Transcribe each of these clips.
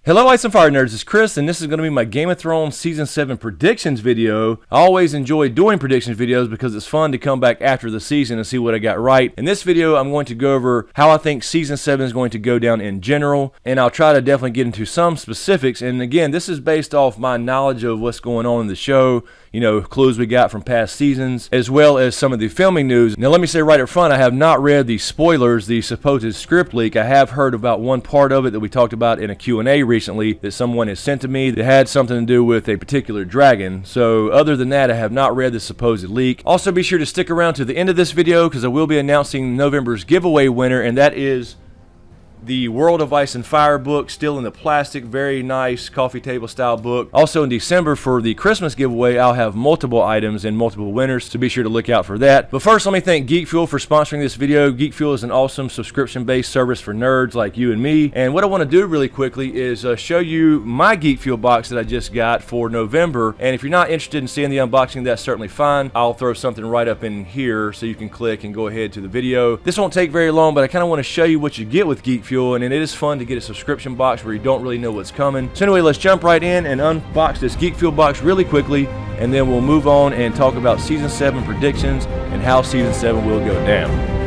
Hello Ice and Fire Nerds, it's Chris, and this is going to be my Game of Thrones Season 7 predictions video. I always enjoy doing predictions videos because it's fun to come back after the season and see what I got right. In this video, I'm going to go over how I think Season 7 is going to go down in general, and I'll try to definitely get into some specifics. And again, this is based off my knowledge of what's going on in the show, you know, clues we got from past seasons, as well as some of the filming news. Now let me say right up front, I have not read the spoilers, the supposed script leak. I have heard about one part of it that we talked about in a Q&A recently that someone has sent to me that had something to do with a particular dragon. So other than that, I have not read the supposed leak. Also be sure to stick around to the end of this video because I will be announcing November's giveaway winner, and that is the World of Ice and Fire book, still in the plastic, very nice coffee table style book. Also in December for the Christmas giveaway, I'll have multiple items and multiple winners, so be sure to look out for that. But first, let me thank GeekFuel for sponsoring this video. GeekFuel is an awesome subscription-based service for nerds like you and me. And what I want to do really quickly is show you my GeekFuel box that I just got for November. And if you're not interested in seeing the unboxing, that's certainly fine. I'll throw something right up in here so you can click and go ahead to the video. This won't take very long, but I kind of want to show you what you get with GeekFuel. And it is fun to get a subscription box where you don't really know what's coming. So anyway, let's jump right in and unbox this GeekFuel box really quickly, and then we'll move on and talk about Season 7 predictions and how Season 7 will go down.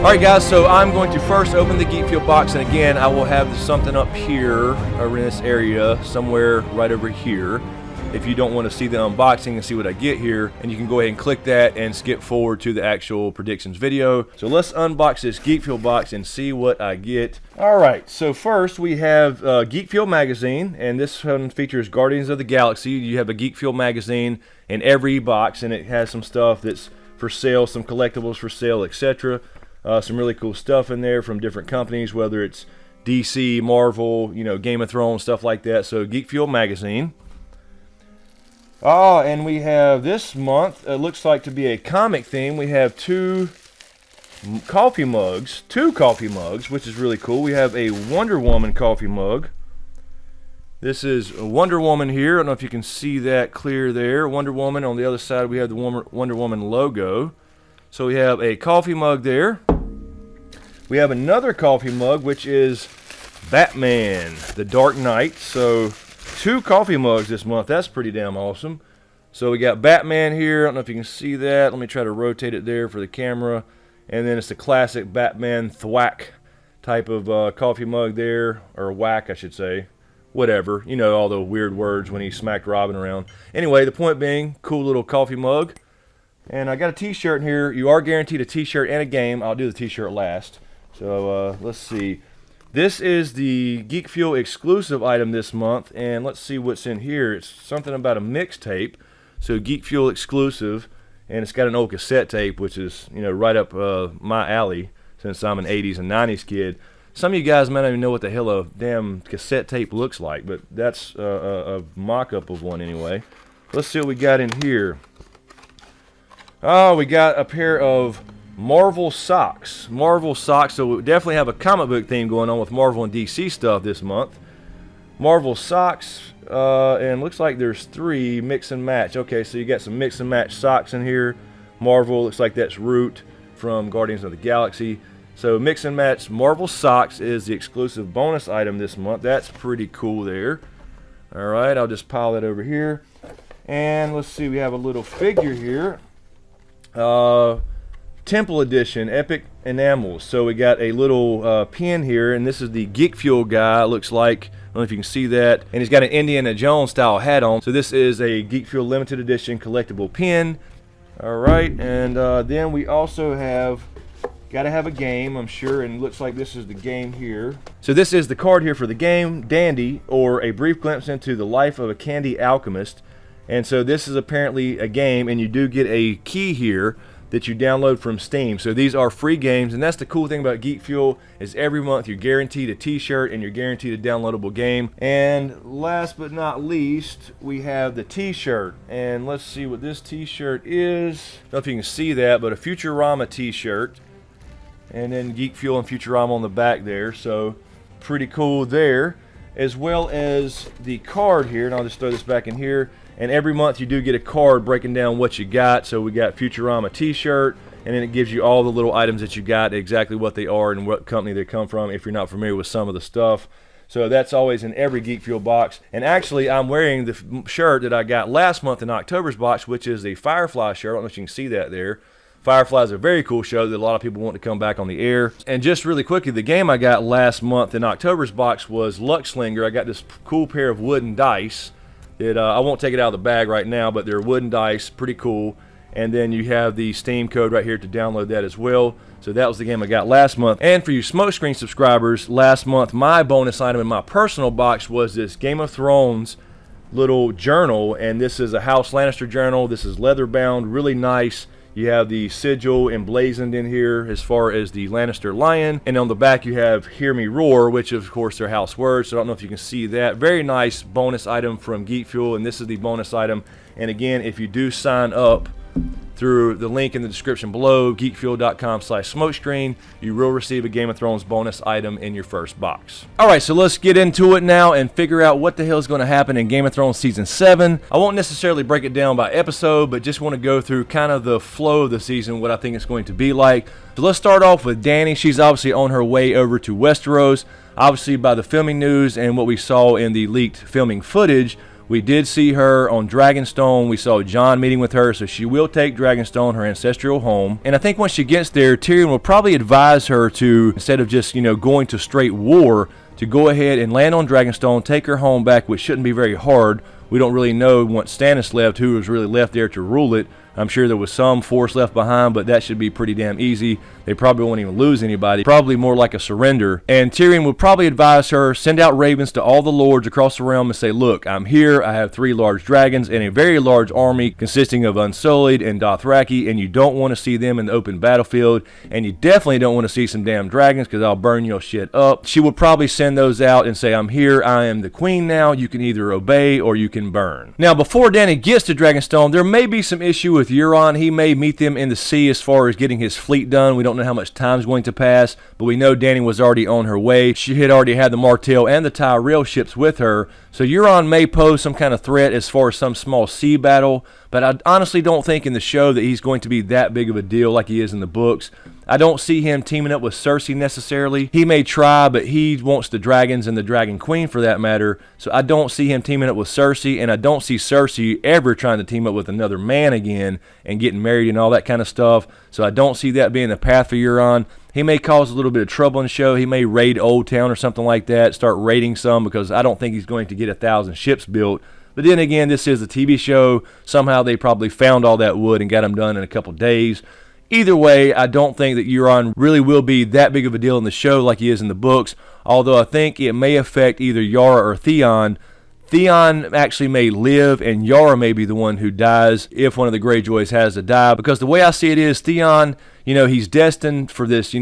Alright guys, so I'm going to first open the GeekFuel box, and again, I will have something up here, or in this area, somewhere right over here. If you don't want to see the unboxing and see what I get here, and you can go ahead and click that and skip forward to the actual predictions video. So let's unbox this GeekFuel box and see what I get. Alright, so first we have GeekFuel magazine, and this one features Guardians of the Galaxy. You have a GeekFuel magazine in every box, and it has some stuff that's for sale, some collectibles for sale, etc. Some really cool stuff in there from different companies, whether it's DC, Marvel, you know, Game of Thrones, stuff like that. So GeekFuel magazine. And we have this month, it looks like to be a comic theme. We have two coffee mugs, which is really cool. We have a Wonder Woman coffee mug. This is Wonder Woman here. I don't know if you can see that clear there. Wonder Woman. On the other side, we have the Wonder Woman logo. So we have a coffee mug there. We have another coffee mug, which is Batman, the Dark Knight. So two coffee mugs this month. That's pretty damn awesome. So we got Batman here. I don't know if you can see that. Let me try to rotate it there for the camera. And then it's the classic Batman thwack type of coffee mug there. Or whack, I should say. Whatever. You know, all the weird words when he smacked Robin around. Anyway, the point being, cool little coffee mug. And I got a t-shirt in here. You are guaranteed a t-shirt and a game. I'll do the t-shirt last. So let's see. This is the GeekFuel exclusive item this month, and let's see what's in here. It's something about a mixtape. So GeekFuel exclusive, and it's got an old cassette tape, which is, you know, right up my alley since I'm an 80s and 90s kid. Some of you guys might not even know what the hell a damn cassette tape looks like, but that's a mock-up of one anyway. Let's see what we got in here. Oh, we got a pair of Marvel socks. Marvel socks, so we definitely have a comic book theme going on with Marvel and DC stuff this month. Marvel socks, and looks like there's three mix and match. Okay, so you got some mix and match socks in here. Marvel, looks like that's Root from Guardians of the Galaxy. So mix and match Marvel socks is the exclusive bonus item this month. That's pretty cool there. Alright, I'll just pile that over here. And let's see, we have a little figure here. Temple Edition, Epic Enamels. So we got a little pin here, and this is the GeekFuel guy, looks like. I don't know if you can see that. And he's got an Indiana Jones style hat on. So this is a GeekFuel limited edition collectible pin. Alright, and then we also have, gotta have a game, I'm sure, and looks like this is the game here. So this is the card here for the game, Dandy, or A Brief Glimpse into the Life of a Candy Alchemist. And so this is apparently a game, and you do get a key here that you download from Steam. So these are free games, and that's the cool thing about GeekFuel is every month you're guaranteed a t-shirt and you're guaranteed a downloadable game. And last but not least, we have the t-shirt. And let's see what this t-shirt is. I don't know if you can see that, but a Futurama t-shirt. And then GeekFuel and Futurama on the back there. So pretty cool there. as well as the card here, and I'll just throw this back in here. And every month you do get a card breaking down what you got. So we got Futurama t-shirt, and then it gives you all the little items that you got, exactly what they are and what company they come from if you're not familiar with some of the stuff. So that's always in every GeekFuel box. And actually, I'm wearing the shirt that I got last month in October's box, which is the Firefly shirt. I don't know if you can see that there. Firefly is a very cool show that a lot of people want to come back on the air. And just really quickly, the game I got last month in October's box was Luckslinger. I got this cool pair of wooden dice that I won't take it out of the bag right now, but they're wooden dice, pretty cool. And then you have the Steam code right here to download that as well. So that was the game I got last month. And for you SmokeScreen subscribers, last month my bonus item in my personal box was this Game of Thrones little journal. And this is a House Lannister journal. This is leather bound, really nice. You have the sigil emblazoned in here as far as the Lannister lion. And on the back you have Hear Me Roar, which of course are house words. So I don't know if you can see that. Very nice bonus item from GeekFuel, and this is the bonus item. And again, if you do sign up through the link in the description below, geekfuel.com/smokescreen, you will receive a Game of Thrones bonus item in your first box. Alright, so let's get into it now and figure out what the hell is going to happen in Game of Thrones Season 7. I won't necessarily break it down by episode, but just want to go through kind of the flow of the season, what I think it's going to be like. So let's start off with Dany. She's obviously on her way over to Westeros. Obviously, by the filming news and what we saw in the leaked filming footage, we did see her on Dragonstone. We saw Jon meeting with her, so she will take Dragonstone, her ancestral home. And I think once she gets there, Tyrion will probably advise her to, instead of just, going to straight war, to go ahead and land on Dragonstone, take her home back, which shouldn't be very hard. We don't really know once Stannis left who was really left there to rule it. I'm sure there was some force left behind, but that should be pretty damn easy. They probably won't even lose anybody. Probably more like a surrender. And Tyrion would probably advise her, send out ravens to all the lords across the realm and say, look, I'm here. I have 3 large dragons and a very large army consisting of Unsullied and Dothraki, and you don't want to see them in the open battlefield. And you definitely don't want to see some damn dragons because I'll burn your shit up. She would probably send those out and say, I'm here. I am the queen now. You can either obey or you can burn. Now, before Dany gets to Dragonstone, there may be some issue with Euron. He may meet them in the sea as far as getting his fleet done. We don't know how much time is going to pass, but we know Dany was already on her way. She had already had the Martell and the Tyrell ships with her, so Euron may pose some kind of threat as far as some small sea battle, but I honestly don't think in the show that he's going to be that big of a deal like he is in the books. I don't see him teaming up with Cersei necessarily. He may try, but he wants the dragons and the Dragon Queen for that matter, so I don't see him teaming up with Cersei, and I don't see Cersei ever trying to team up with another man again and getting married and all that kind of stuff, so I don't see that being the path for Euron. He may cause a little bit of trouble in the show. He may raid Old Town or something like that, start raiding some, because I don't think he's going to get 1,000 ships built. But then again, this is a TV show. Somehow they probably found all that wood and got them done in a couple days. Either way, I don't think that Euron really will be that big of a deal in the show like he is in the books, although I think it may affect either Yara or Theon. Theon actually may live, and Yara may be the one who dies if one of the Greyjoys has to die, because the way I see it is Theon, he's destined for this,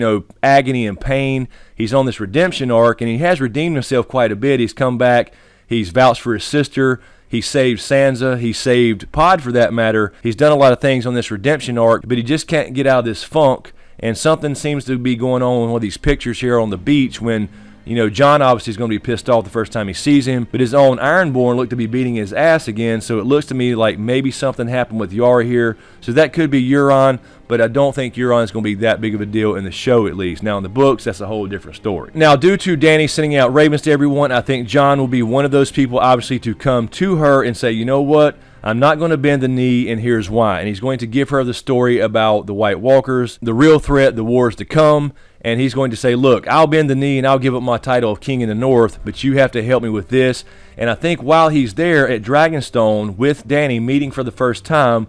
agony and pain. He's on this redemption arc, and he has redeemed himself quite a bit. He's come back. He's vouched for his sister. He saved Sansa. He saved Pod, for that matter. He's done a lot of things on this redemption arc, but he just can't get out of this funk, and something seems to be going on with one of these pictures here on the beach when Jon obviously is going to be pissed off the first time he sees him, but his own Ironborn looked to be beating his ass again, so it looks to me like maybe something happened with Yara here. So that could be Euron, but I don't think Euron is going to be that big of a deal in the show, at least. Now, in the books, that's a whole different story. Now, due to Dany sending out ravens to everyone, I think Jon will be one of those people, obviously, to come to her and say, you know what? I'm not going to bend the knee, and here's why. And he's going to give her the story about the White Walkers, the real threat, the wars to come. And he's going to say, look, I'll bend the knee and I'll give up my title of king in the north, but you have to help me with this. And I think while he's there at Dragonstone with Dany meeting for the first time,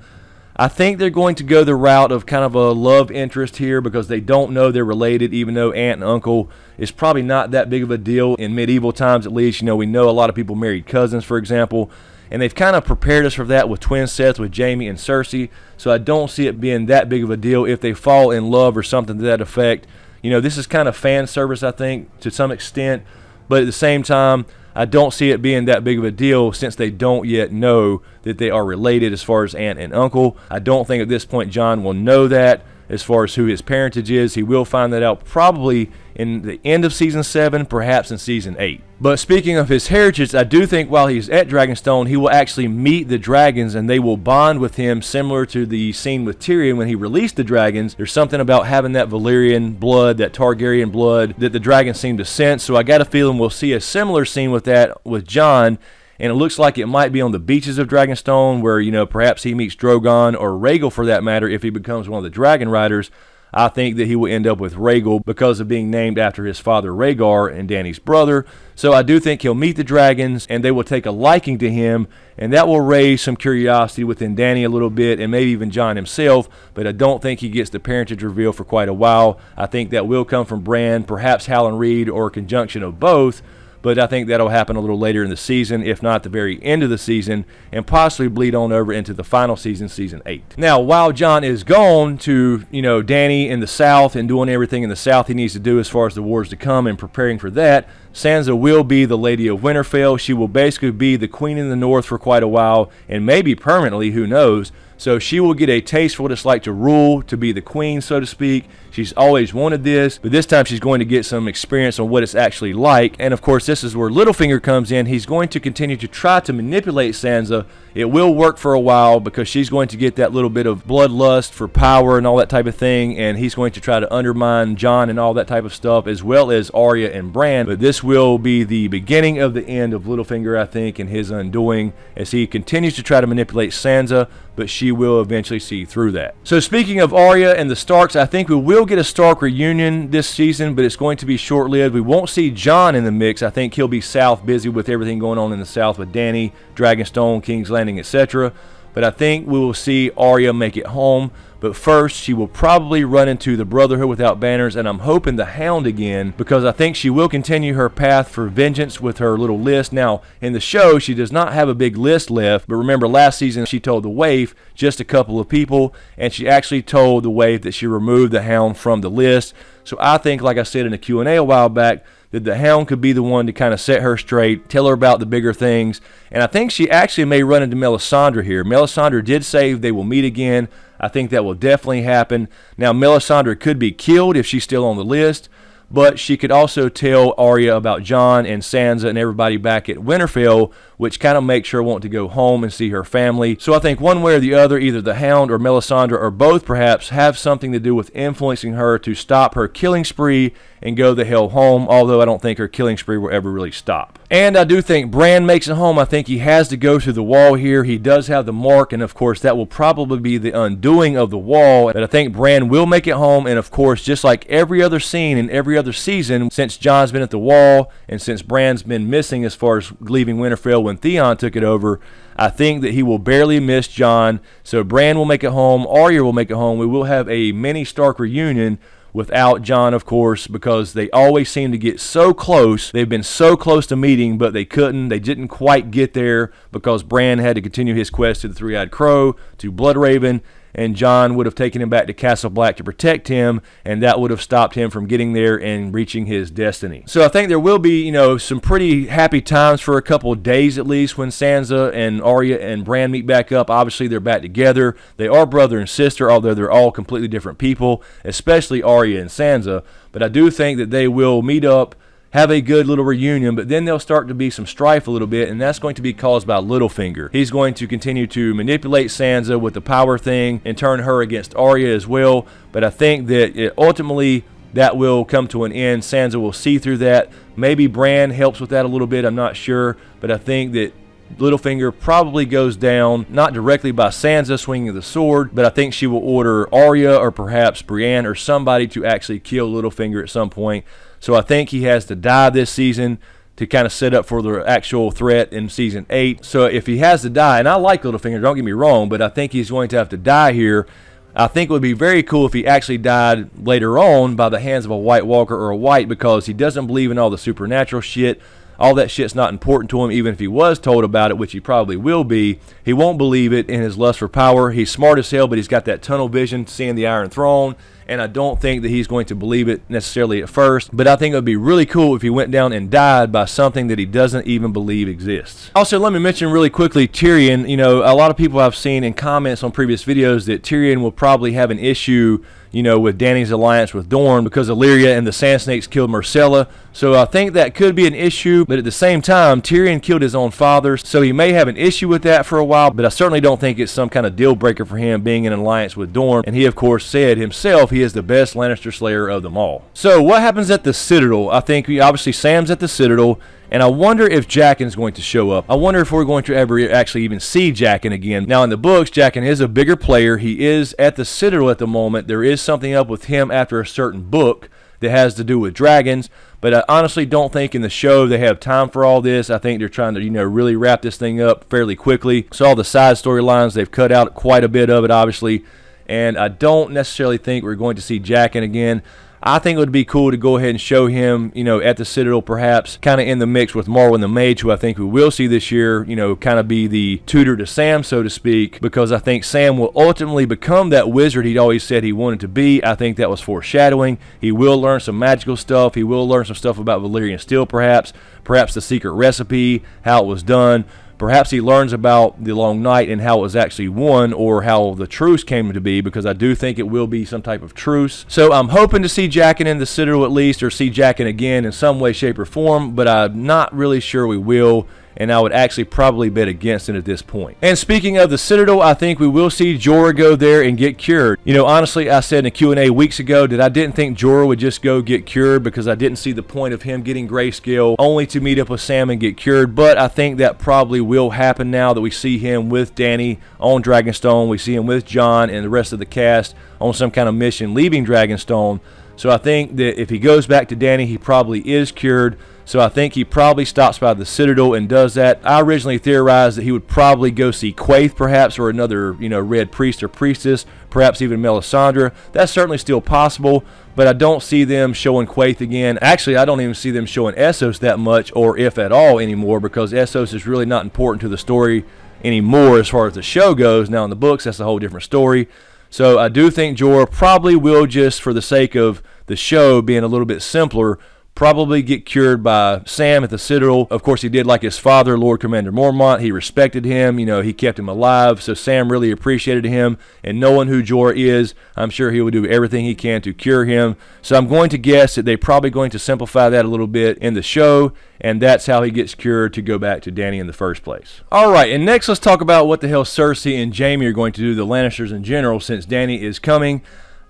I think they're going to go the route of kind of a love interest here, because they don't know they're related, even though aunt and uncle is probably not that big of a deal in medieval times, at least. We know a lot of people married cousins, for example. And they've kind of prepared us for that with twin sets with Jaime and Cersei. So I don't see it being that big of a deal if they fall in love or something to that effect. This is kind of fan service, I think, to some extent. But at the same time, I don't see it being that big of a deal since they don't yet know that they are related as far as aunt and uncle. I don't think at this point Jon will know that as far as who his parentage is. He will find that out probably in the end of Season 7, perhaps in Season 8. But speaking of his heritage, I do think while he's at Dragonstone, he will actually meet the dragons and they will bond with him, similar to the scene with Tyrion when he released the dragons. There's something about having that Valyrian blood, that Targaryen blood, that the dragons seem to sense. So I got a feeling we'll see a similar scene with that with Jon. And it looks like it might be on the beaches of Dragonstone where, you know, perhaps he meets Drogon or Rhaegal for that matter if he becomes one of the dragon riders. I think that he will end up with Rhaegal because of being named after his father Rhaegar and Dany's brother. So I do think he'll meet the dragons and they will take a liking to him, and that will raise some curiosity within Dany a little bit and maybe even Jon himself, but I don't think he gets the parentage reveal for quite a while. I think that will come from Bran, perhaps Howland Reed, or a conjunction of both. But I think that'll happen a little later in the season, if not the very end of the season, and possibly bleed on over into the final season, Season 8. Now, while Jon is gone to, you know, Dany in the South and doing everything in the South he needs to do as far as the wars to come and preparing for that, Sansa will be the Lady of Winterfell. She will basically be the Queen in the North for quite a while, and maybe permanently, who knows. So she will get a taste for what it's like to rule, to be the queen, so to speak. She's always wanted this, but this time she's going to get some experience on what it's actually like. And of course, this is where Littlefinger comes in. He's going to continue to try to manipulate Sansa. It will work for a while because she's going to get that little bit of bloodlust for power and all that type of thing, and he's going to try to undermine Jon and all that type of stuff, as well as Arya and Bran. But this will be the beginning of the end of Littlefinger, I think, and his undoing as he continues to try to manipulate Sansa, but she will eventually see through that. So speaking of Arya and the Starks, I think we will get a Stark reunion this season, but it's going to be short-lived. We won't see Jon in the mix. I think he'll be south, busy with everything going on in the south with Dany, Dragonstone, King's Landing, etc. But I think we will see Arya make it home. But first, she will probably run into the Brotherhood Without Banners, and I'm hoping the Hound again, because I think she will continue her path for vengeance with her little list. Now, in the show, she does not have a big list left, but remember last season she told the Waif just a couple of people, and she actually told the Waif that she removed the Hound from the list. So I think, like I said in a Q&A a while back, that the Hound could be the one to kind of set her straight, tell her about the bigger things. And I think she actually may run into Melisandre here. Melisandre did say they will meet again. I think that will definitely happen. Now, Melisandre could be killed if she's still on the list, but she could also tell Arya about Jon and Sansa and everybody back at Winterfell, which kind of makes her want to go home and see her family. So I think one way or the other, either the Hound or Melisandre or both perhaps have something to do with influencing her to stop her killing spree and go the hell home, although I don't think her killing spree will ever really stop. And I do think Bran makes it home. I think he has to go through the wall here. He does have the mark, and of course that will probably be the undoing of the wall. But I think Bran will make it home, and of course, just like every other scene in every other season, since Jon's been at the wall and since Bran's been missing as far as leaving Winterfell when Theon took it over, I think that he will barely miss Jon. So Bran will make it home. Arya will make it home. We will have a mini Stark reunion without Jon, of course, because they always seem to get so close. They've been so close to meeting, but they couldn't. They didn't quite get there because Bran had to continue his quest to the Three-Eyed Crow, to Bloodraven, and Jon would have taken him back to Castle Black to protect him, and that would have stopped him from getting there and reaching his destiny. So I think there will be, some pretty happy times for a couple of days at least when Sansa and Arya and Bran meet back up. Obviously, they're back together. They are brother and sister, although they're all completely different people, especially Arya and Sansa. But I do think that they will meet up, have a good little reunion, but then there'll start to be some strife a little bit, and that's going to be caused by Littlefinger. He's going to continue to manipulate Sansa with the power thing and turn her against Arya as well, but I think that ultimately that will come to an end. Sansa will see through that. Maybe Bran helps with that a little bit, I'm not sure, but I think that Littlefinger probably goes down, not directly by Sansa swinging the sword, but I think she will order Arya or perhaps Brienne or somebody to actually kill Littlefinger at some point. So I think he has to die this season to kind of set up for the actual threat in Season 8. So if he has to die, and I like Littlefinger, don't get me wrong, but I think he's going to have to die here. I think it would be very cool if he actually died later on by the hands of a White Walker or a White, because he doesn't believe in all the supernatural shit. All that shit's not important to him, even if he was told about it, which he probably will be. He won't believe it in his lust for power. He's smart as hell, but he's got that tunnel vision, seeing the Iron Throne, and I don't think that he's going to believe it necessarily at first, but I think it would be really cool if he went down and died by something that he doesn't even believe exists. Also, let me mention really quickly Tyrion. You know, a lot of people I've seen in comments on previous videos that Tyrion will probably have an issue, you know, with Dany's alliance with Dorne because Illyria and the Sand Snakes killed Myrcella. So I think that could be an issue, but at the same time, Tyrion killed his own father, so he may have an issue with that for a while, but I certainly don't think it's some kind of deal breaker for him being in an alliance with Dorne, and he of course said himself he is the best Lannister slayer of them all. So what happens at the Citadel? I think obviously Sam's at the Citadel, and I wonder if Jaqen's going to show up. I wonder if we're going to ever actually even see Jaqen again. Now in the books, Jaqen is a bigger player. He is at the Citadel at the moment. There is something up with him after a certain book that has to do with dragons, but I honestly don't think in the show they have time for all this. I think they're trying to, you know, really wrap this thing up fairly quickly. So all the side storylines, they've cut out quite a bit of it, obviously, and I don't necessarily think we're going to see Jaqen again. I think it would be cool to go ahead and show him, you know, at the Citadel, perhaps kind of in the mix with Marwyn the Mage, who I think we will see this year, you know, kind of be the tutor to Sam, so to speak, because I think Sam will ultimately become that wizard he'd always said he wanted to be. I think that was foreshadowing. He will learn some magical stuff. He will learn some stuff about Valyrian steel, perhaps the secret recipe, how it was done. Perhaps he learns about the Long Night and how it was actually won, or how the truce came to be, because I do think it will be some type of truce. So I'm hoping to see Jaqen in the Citadel at least, or see Jaqen again in some way, shape, or form, but I'm not really sure we will, and I would actually probably bet against it at this point. And speaking of the Citadel, I think we will see Jorah go there and get cured. You know, honestly, I said in a Q&A weeks ago that I didn't think Jorah would just go get cured because I didn't see the point of him getting grayscale only to meet up with Sam and get cured, but I think that probably will happen now that we see him with Dany on Dragonstone, we see him with Jon and the rest of the cast on some kind of mission leaving Dragonstone. So I think that if he goes back to Dany, he probably is cured. So I think he probably stops by the Citadel and does that. I originally theorized that he would probably go see Quaithe, perhaps, or another, you know, Red Priest or Priestess, perhaps even Melisandre. That's certainly still possible, but I don't see them showing Quaithe again. Actually, I don't even see them showing Essos that much, or if at all anymore, because Essos is really not important to the story anymore as far as the show goes. Now in the books, that's a whole different story. So I do think Jorah probably will, just for the sake of the show being a little bit simpler, probably get cured by Sam at the Citadel. Of course, he did like his father, Lord Commander Mormont. He respected him. You know, he kept him alive. So Sam really appreciated him. And knowing who Jorah is, I'm sure he will do everything he can to cure him. So I'm going to guess that they're probably going to simplify that a little bit in the show. And that's how he gets cured to go back to Dany in the first place. All right, and next let's talk about what the hell Cersei and Jaime are going to do, the Lannisters in general, since Dany is coming.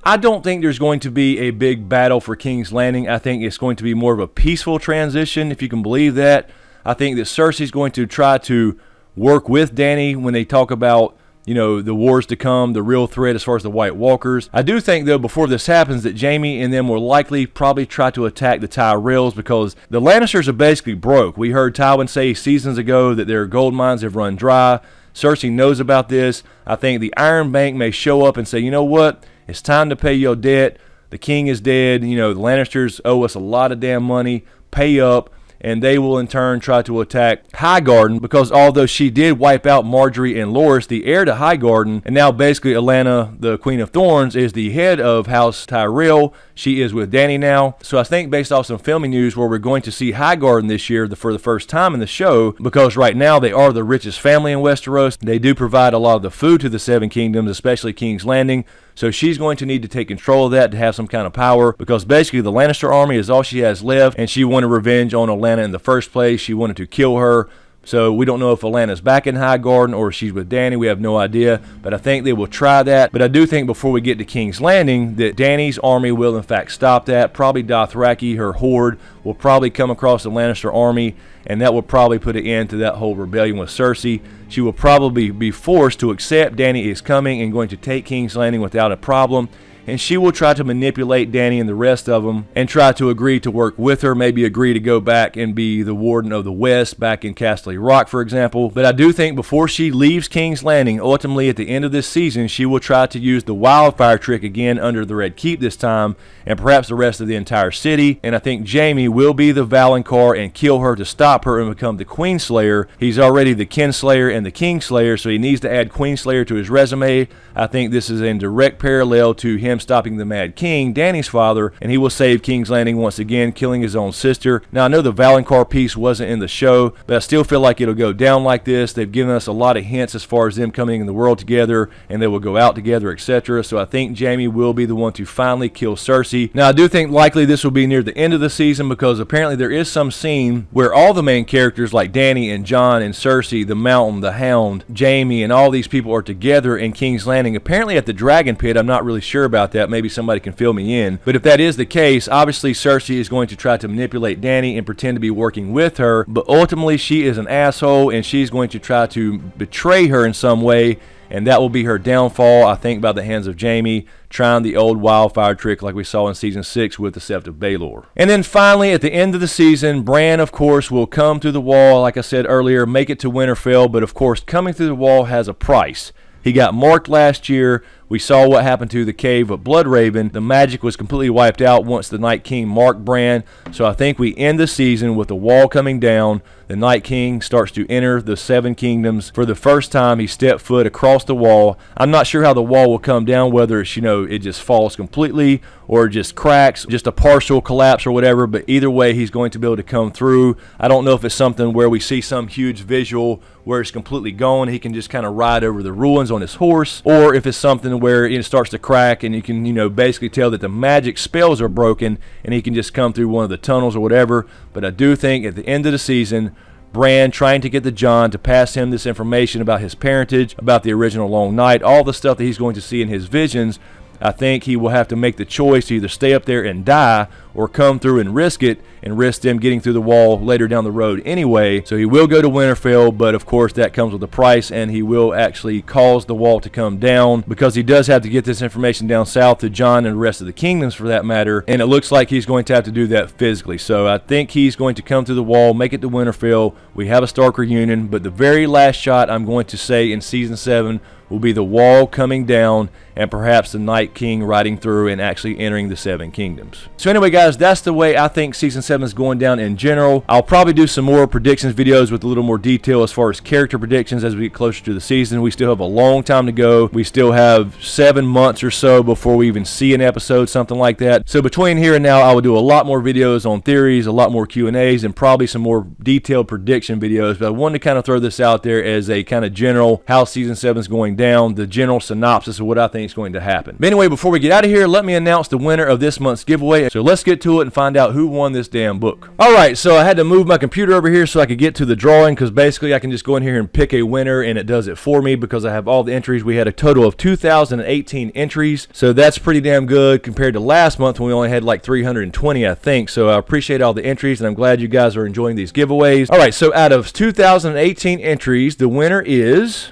I don't think there's going to be a big battle for King's Landing. I think it's going to be more of a peaceful transition, if you can believe that. I think that Cersei's going to try to work with Dany when they talk about, you know, the wars to come, the real threat as far as the White Walkers. I do think, though, before this happens, that Jaime and them will likely probably try to attack the Tyrells, because the Lannisters are basically broke. We heard Tywin say seasons ago that their gold mines have run dry. Cersei knows about this. I think the Iron Bank may show up and say, you know what? It's time to pay your debt. The king is dead. You know, the Lannisters owe us a lot of damn money. Pay up. And they will in turn try to attack Highgarden, because although she did wipe out Marjorie and Loras, the heir to Highgarden, and now basically Alanna, the Queen of Thorns, is the head of House Tyrell. She is with Dany now. So I think, based off some filming news, where we're going to see Highgarden this year for the first time in the show, because right now they are the richest family in Westeros. They do provide a lot of the food to the Seven Kingdoms, especially King's Landing. So she's going to need to take control of that to have some kind of power, because basically the Lannister army is all she has left, and she wanted revenge on Alanna in the first place. She wanted to kill her. So we don't know if Alanna's back in Highgarden or if she's with Dany. We have no idea, but I think they will try that. But I do think before we get to King's Landing that Dany's army will in fact stop that. Probably Dothraki, her horde, will probably come across the Lannister army, and that will probably put an end to that whole rebellion with Cersei. She will probably be forced to accept Dany is coming and going to take King's Landing without a problem. And she will try to manipulate Dany and the rest of them and try to agree to work with her, maybe agree to go back and be the Warden of the West back in Castle Rock, for example. But I do think before she leaves King's Landing, ultimately at the end of this season, she will try to use the wildfire trick again under the Red Keep this time, and perhaps the rest of the entire city. And I think Jaime will be the Valonqar and kill her to stop her and become the Queenslayer. He's already the Kinslayer and the Kingslayer, so he needs to add Queenslayer to his resume. I think this is in direct parallel to him him stopping the Mad King, Dany's father, and he will save King's Landing once again, killing his own sister. Now, I know the Valonqar piece wasn't in the show, but I still feel like it'll go down like this. They've given us a lot of hints as far as them coming in the world together, and they will go out together, etc. So I think Jaime will be the one to finally kill Cersei. Now, I do think likely this will be near the end of the season, because apparently there is some scene where all the main characters like Dany and Jon and Cersei, the Mountain, the Hound, Jaime, and all these people are together in King's Landing, apparently at the Dragon Pit. I'm not really sure about that. Maybe somebody can fill me in. But if that is the case, obviously Cersei is going to try to manipulate Dany and pretend to be working with her, but ultimately she is an asshole, and she's going to try to betray her in some way, and that will be her downfall, I think, by the hands of Jaime, trying the old wildfire trick like we saw in Season 6 with the Sept of Baelor. And then finally, at the end of the season, Bran, of course, will come through the wall, like I said earlier, make it to Winterfell, but of course, coming through the wall has a price. He got marked last year. We saw what happened to the cave of Bloodraven. The magic was completely wiped out once the Night King marked Bran. So I think we end the season with the wall coming down. The Night King starts to enter the Seven Kingdoms. For the first time, he stepped foot across the wall. I'm not sure how the wall will come down, whether it's, it just falls completely or just cracks, just a partial collapse or whatever. But either way, he's going to be able to come through. I don't know if it's something where we see some huge visual where it's completely gone. He can just kind of ride over the ruins on his horse, or if it's something where it starts to crack and you can, basically tell that the magic spells are broken and he can just come through one of the tunnels or whatever. But I do think at the end of the season, Bran trying to get the Jon to pass him this information about his parentage, about the original Long Night, all the stuff that he's going to see in his visions, I think he will have to make the choice to either stay up there and die or come through and risk it, and risk them getting through the wall later down the road anyway. So he will go to Winterfell, but of course that comes with a price, and he will actually cause the wall to come down, because he does have to get this information down south to Jon and the rest of the kingdoms for that matter, and it looks like he's going to have to do that physically. So I think he's going to come through the wall, make it to Winterfell. We have a Stark reunion, but the very last shot I'm going to say in Season 7 will be the wall coming down and perhaps the Night King riding through and actually entering the Seven Kingdoms. So anyway, guys, that's the way I think Season 7 is going down in general. I'll probably do some more predictions videos with a little more detail as far as character predictions as we get closer to the season. We still have a long time to go. We still have 7 months or so before we even see an episode, something like that. So between here and now, I will do a lot more videos on theories, a lot more Q&As, and probably some more detailed prediction videos. But I wanted to kind of throw this out there as a kind of general how Season 7 is going down, the general synopsis of what I think is going to happen. But anyway, before we get out of here, let me announce the winner of this month's giveaway. So let's get to it and find out who won this damn book. Alright, so I had to move my computer over here so I could get to the drawing, because basically I can just go in here and pick a winner and it does it for me because I have all the entries. We had a total of 2,018 entries, so that's pretty damn good compared to last month when we only had like 320, I think. So I appreciate all the entries, and I'm glad you guys are enjoying these giveaways. Alright, so out of 2,018 entries, the winner is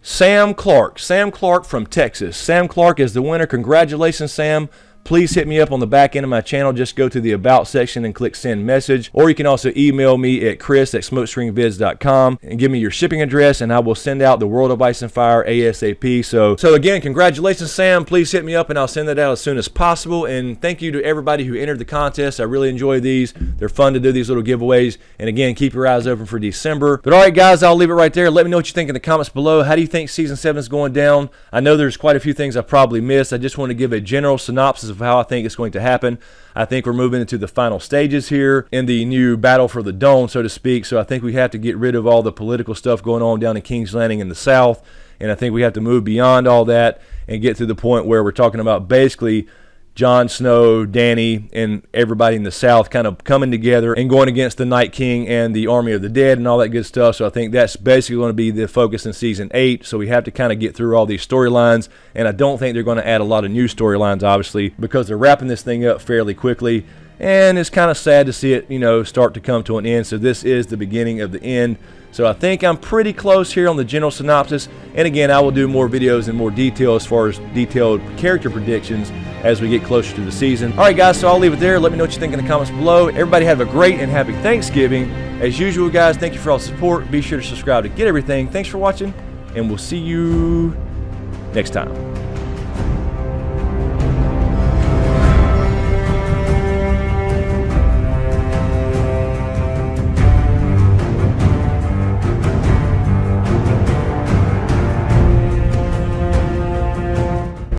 Sam Clark. Sam Clark from Texas. Sam Clark is the winner. Congratulations, Sam. Please hit me up on the back end of my channel. Just go to the About section and click Send Message. Or you can also email me at chris@smokescreenvids.com and give me your shipping address, and I will send out the World of Ice and Fire ASAP. So again, congratulations, Sam. Please hit me up, and I'll send that out as soon as possible. And thank you to everybody who entered the contest. I really enjoy these. They're fun to do, these little giveaways. And again, keep your eyes open for December. But all right, guys, I'll leave it right there. Let me know what you think in the comments below. How do you think Season 7 is going down? I know there's quite a few things I probably missed. I just want to give a general synopsis of how I think it's going to happen. I think we're moving into the final stages here in the new battle for the Dome, so to speak. So I think we have to get rid of all the political stuff going on down in King's Landing in the south, and I think we have to move beyond all that and get to the point where we're talking about basically Jon Snow, Dany, and everybody in the south kind of coming together and going against the Night King and the Army of the Dead and all that good stuff. So I think that's basically going to be the focus in Season 8. So we have to kind of get through all these storylines, and I don't think they're going to add a lot of new storylines, obviously, because they're wrapping this thing up fairly quickly. And it's kind of sad to see it, start to come to an end. So this is the beginning of the end. So I think I'm pretty close here on the general synopsis. And again, I will do more videos in more detail as far as detailed character predictions as we get closer to the season. Alright guys, so I'll leave it there. Let me know what you think in the comments below. Everybody have a great and happy Thanksgiving. As usual, guys, thank you for all the support. Be sure to subscribe to get everything. Thanks for watching, and we'll see you next time.